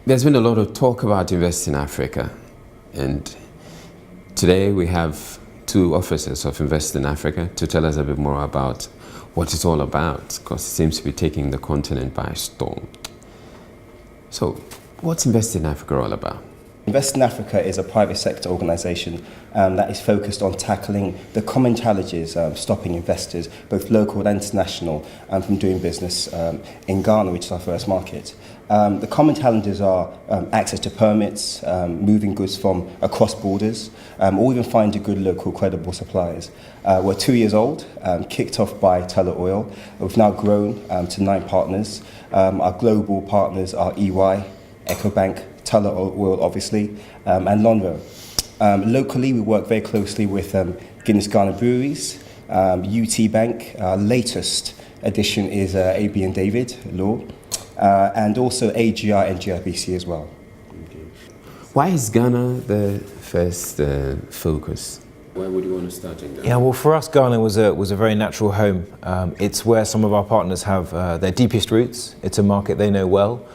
There's been a lot of talk about Invest in Africa, and today we have two officers of Invest in Africa to tell us a bit more about what it's all about, because it seems to be taking the continent by storm. So, what's Invest in Africa all about? Invest in Africa is a private sector organisation that is focused on tackling the common challenges stopping investors, both local and international, from doing business in Ghana, which is our first market. The common challenges are access to permits, moving goods from across borders, or even finding good local credible suppliers. We're 2 years old, kicked off by Tullow Oil. We've now grown to 9 partners. Our global partners are EY, EcoBank, Tullow Oil, obviously, and Lonro. Locally, we work very closely with Guinness Ghana Breweries, UT Bank. Our latest addition is ABN David Law, and also AGR and GRBC as well. Okay. Why is Ghana the first focus? Why would you want to start in Ghana? Yeah, well, for us, Ghana was a very natural home. It's where some of our partners have their deepest roots. It's a market they know well,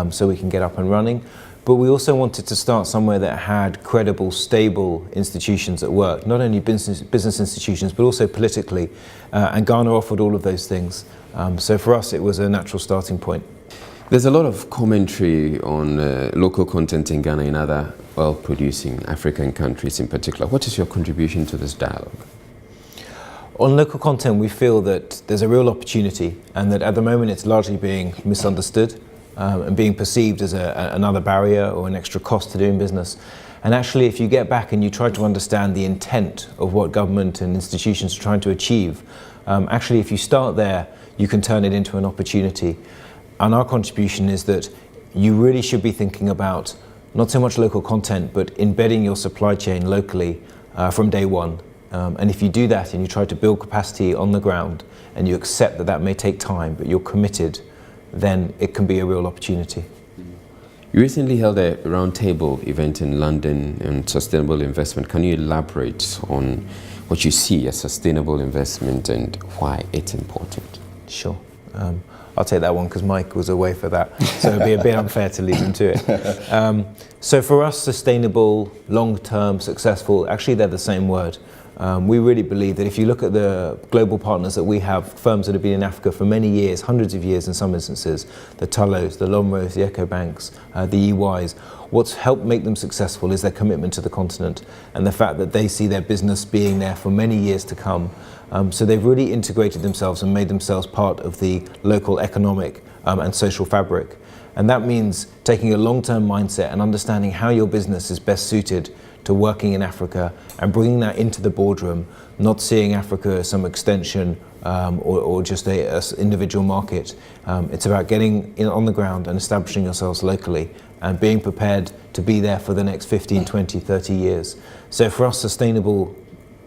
so we can get up and running. But we also wanted to start somewhere that had credible, stable institutions at work, not only business institutions, but also politically. And Ghana offered all of those things. So for us, it was a natural starting point. There's a lot of commentary on local content in Ghana and other oil-producing African countries in particular. What is your contribution to this dialogue? On local content, we feel that there's a real opportunity, and that at the moment it's largely being misunderstood and being perceived as another barrier or an extra cost to doing business. And actually, if you get back and you try to understand the intent of what government and institutions are trying to achieve, actually, if you start there, you can turn it into an opportunity. And our contribution is that you really should be thinking about not so much local content, but embedding your supply chain locally from day one. And if you do that and you try to build capacity on the ground and you accept that that may take time, but you're committed, then it can be a real opportunity. You recently held a roundtable event in London on sustainable investment. Can you elaborate on what you see as sustainable investment and why it's important? Sure. I'll take that one because Mike was away for that, so it'd be a bit unfair to leave him to it. So for us, sustainable, long-term, successful, actually they're the same word. We really believe that if you look at the global partners that we have, firms that have been in Africa for many years, hundreds of years in some instances, the Tullows, the Lonros, the EcoBanks, the EYs, what's helped make them successful is their commitment to the continent and the fact that they see their business being there for many years to come. So they've really integrated themselves and made themselves part of the local economic and social fabric. And that means taking a long-term mindset and understanding how your business is best suited to working in Africa and bringing that into the boardroom, not seeing Africa as some extension or just an individual market. It's about getting in on the ground and establishing yourselves locally and being prepared to be there for the next 15, 20, 30 years. So for us, sustainable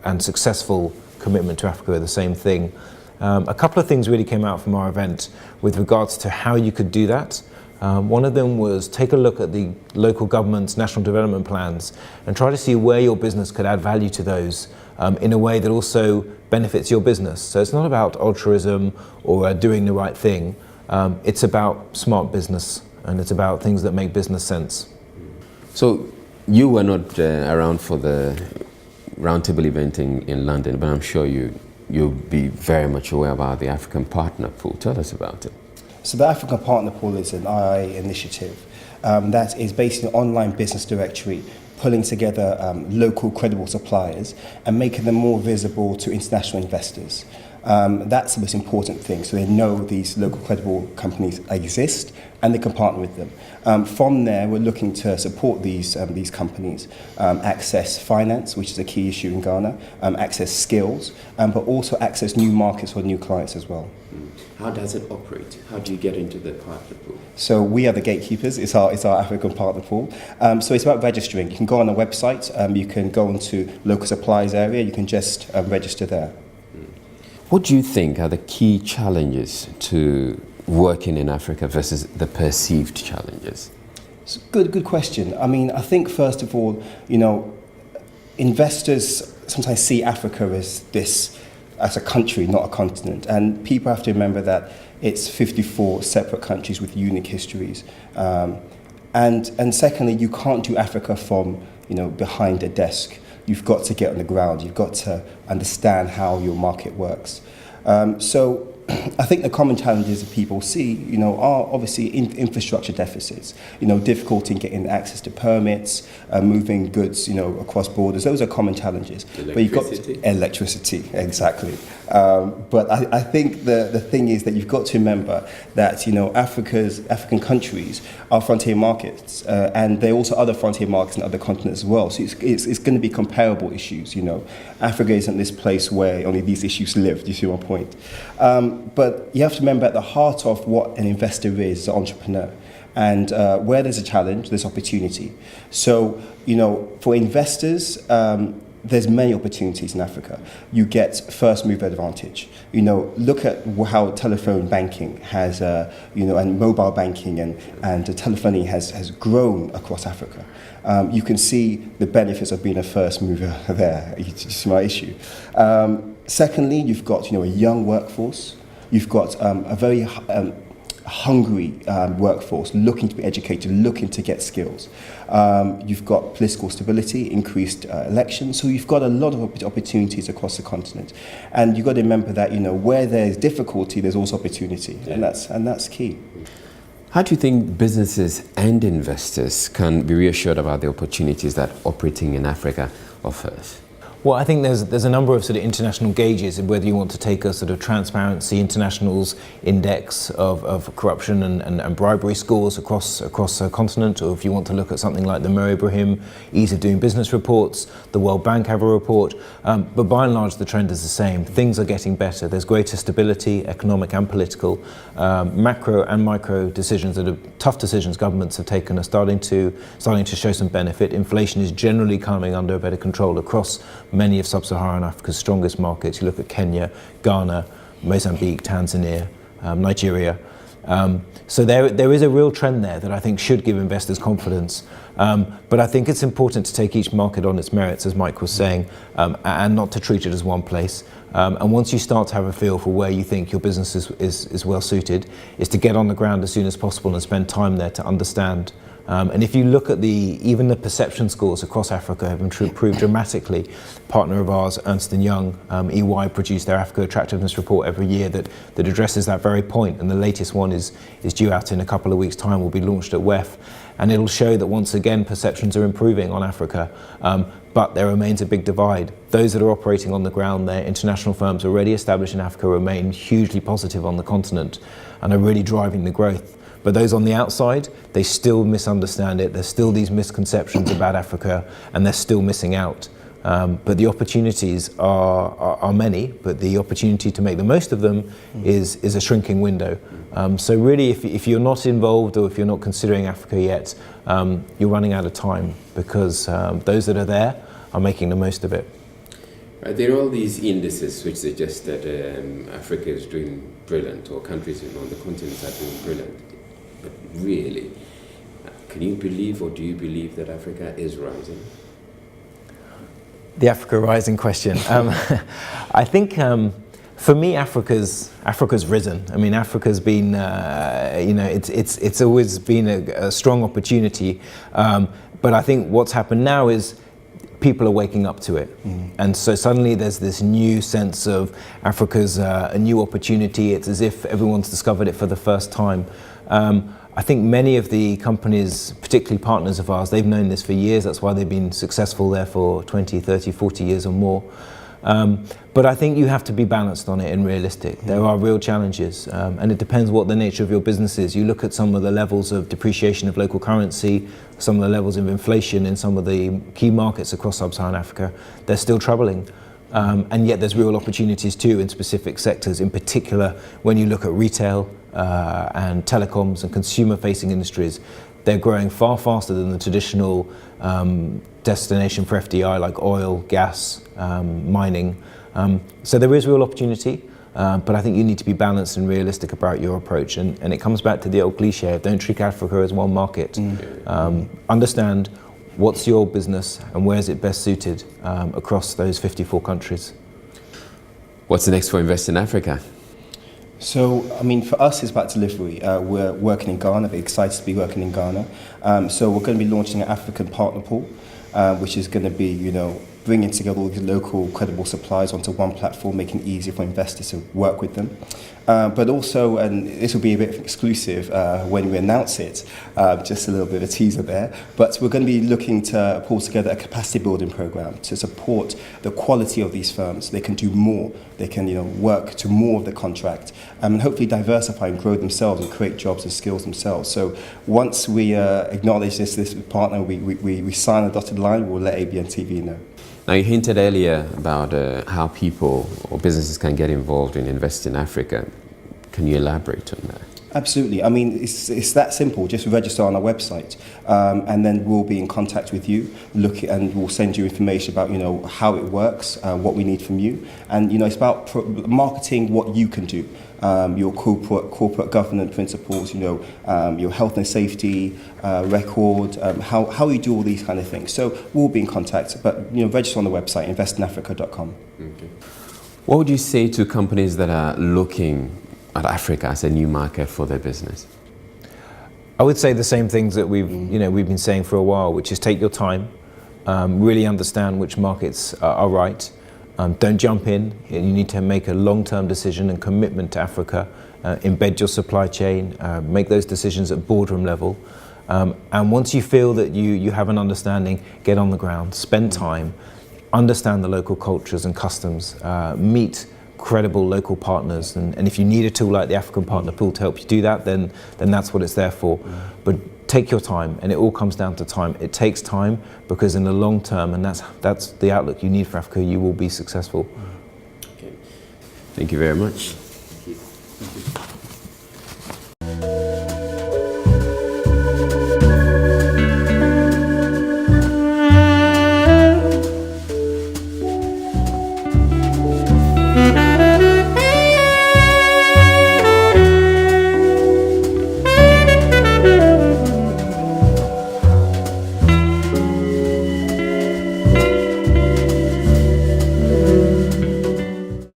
and successful commitment to Africa are the same thing. A couple of things really came out from our event with regards to how you could do that. One of them was take a look at the local government's national development plans and try to see where your business could add value to those in a way that also benefits your business. So it's not about altruism or doing the right thing. It's about smart business and it's about things that make business sense. So you were not around for the roundtable event in London, but I'm sure you'll be very much aware about the African Partner Pool. Tell us about it. So the African Partner Pool is an II initiative that is based on an online business directory, pulling together local credible suppliers and making them more visible to international investors. That's the most important thing, so they know these local credible companies exist and they can partner with them. From there, we're looking to support these companies, access finance, which is a key issue in Ghana, access skills, but also access new markets or new clients as well. How does it operate? How do you get into the partner pool? So we are the gatekeepers. It's our African Partner Pool. So it's about registering. You can go on the website. You can go into local suppliers area. You can just register there. What do you think are the key challenges to working in Africa versus the perceived challenges? It's a good question. I mean, I think first of all, investors sometimes see Africa as a country, not a continent. And people have to remember that it's 54 separate countries with unique histories. And secondly, you can't do Africa from, behind a desk. You've got to get on the ground. You've got to understand how your market works. So I think the common challenges that people see, are obviously infrastructure deficits, difficulty in getting access to permits, moving goods, across borders. Those are common challenges. Electricity. But you've got electricity, exactly. But I think the thing is that you've got to remember that, African countries are frontier markets, and there are also other frontier markets in other continents as well. So it's going to be comparable issues, Africa isn't this place where only these issues live. Do you see my point? But you have to remember at the heart of what an investor is an entrepreneur. And where there's a challenge, there's opportunity. So, for investors, there's many opportunities in Africa. You get first mover advantage. Look at how telephone banking has, and mobile banking and telephony has grown across Africa. You can see the benefits of being a first mover there. It's my issue. Secondly, you've got, a young workforce. You've got a very hungry workforce looking to be educated, looking to get skills. You've got political stability, increased elections, so you've got a lot of opportunities across the continent. And you've got to remember that, where there's difficulty, there's also opportunity, and that's key. How do you think businesses and investors can be reassured about the opportunities that operating in Africa offers? Well, I think there's a number of sort of international gauges, whether you want to take a sort of Transparency International's index of corruption and bribery scores across a continent, or if you want to look at something like the Mo Ibrahim Ease of Doing Business reports, the World Bank have a report. But by and large, the trend is the same. Things are getting better. There's greater stability, economic and political. Macro and micro decisions that are tough decisions governments have taken are starting to show some benefit. Inflation is generally coming under better control across many of sub-Saharan Africa's strongest markets. You look at Kenya, Ghana, Mozambique, Tanzania, Nigeria. So there is a real trend there that I think should give investors confidence. But I think it's important to take each market on its merits, as Mike was saying, and not to treat it as one place. And once you start to have a feel for where you think your business is well suited, is to get on the ground as soon as possible and spend time there to understand. And if you look at even the perception scores across Africa have improved dramatically. Partner of ours, Ernst & Young, EY, produce their Africa Attractiveness Report every year that addresses that very point. And the latest one is due out in a couple of weeks' time, will be launched at WEF. And it'll show that once again, perceptions are improving on Africa. But there remains a big divide. Those that are operating on the ground there, international firms already established in Africa, remain hugely positive on the continent and are really driving the growth. But those on the outside, they still misunderstand it. There's still these misconceptions about Africa, and they're still missing out. But the opportunities are many, but the opportunity to make the most of them is a shrinking window. So really, if you're not involved or if you're not considering Africa yet, you're running out of time, because those that are there are making the most of it. Right, there are all these indices which suggest that Africa is doing brilliant, or countries on the continent are doing brilliant. But really, can you believe, or do you believe, that Africa is rising? The Africa rising question. I think for me, Africa's risen. I mean, Africa's been, it's always been a strong opportunity. But I think what's happened now is people are waking up to it. And so suddenly there's this new sense of Africa's a new opportunity. It's as if everyone's discovered it for the first time. I think many of the companies, particularly partners of ours, they've known this for years. That's why they've been successful there for 20, 30, 40 years or more. But I think you have to be balanced on it and realistic. There are real challenges, and it depends what the nature of your business is. You look at some of the levels of depreciation of local currency, some of the levels of inflation in some of the key markets across sub-Saharan Africa, they're still troubling. And yet there's real opportunities too in specific sectors, in particular when you look at retail and telecoms and consumer-facing industries. They're growing far faster than the traditional destination for FDI, like oil, gas, mining. So there is real opportunity, but I think you need to be balanced and realistic about your approach. And it comes back to the old cliche of don't treat Africa as one market. Understand what's your business and where is it best suited across those 54 countries. What's the next for Invest in Africa? So, I mean, for us, it's about delivery. We're working in Ghana. We're excited to be working in Ghana. So we're going to be launching an African partner pool, which is going to be, bringing together all the local credible suppliers onto one platform, making it easier for investors to work with them. But also, and this will be a bit exclusive when we announce it, just a little bit of a teaser there, but we're going to be looking to pull together a capacity building program to support the quality of these firms. They can do more. They can work to more of the contract and hopefully diversify and grow themselves and create jobs and skills themselves. So once we acknowledge this partner, we sign a dotted line, we'll let ABN TV know. Now, you hinted earlier about how people or businesses can get involved in Invest in Africa. Can you elaborate on that? Absolutely. I mean, it's that simple. Just register on our website, and then we'll be in contact with you. And we'll send you information about how it works, what we need from you, and it's about marketing what you can do. Your corporate governance principles, your health and safety record, how you do all these kind of things. So we'll be in contact, but register on the website, investinafrica.com. Okay. What would you say to companies that are looking at Africa as a new market for their business? I would say the same things that we've been saying for a while, which is take your time, really understand which markets are right. Don't jump in. You need to make a long-term decision and commitment to Africa. Embed your supply chain. Make those decisions at boardroom level. And once you feel that you have an understanding, get on the ground, spend time, understand the local cultures and customs, meet credible local partners. And if you need a tool like the African Partner Pool to help you do that, then that's what it's there for. But take your time, and it all comes down to time. It takes time because in the long term, and that's the outlook you need for Africa, you will be successful. Okay. Thank you very much.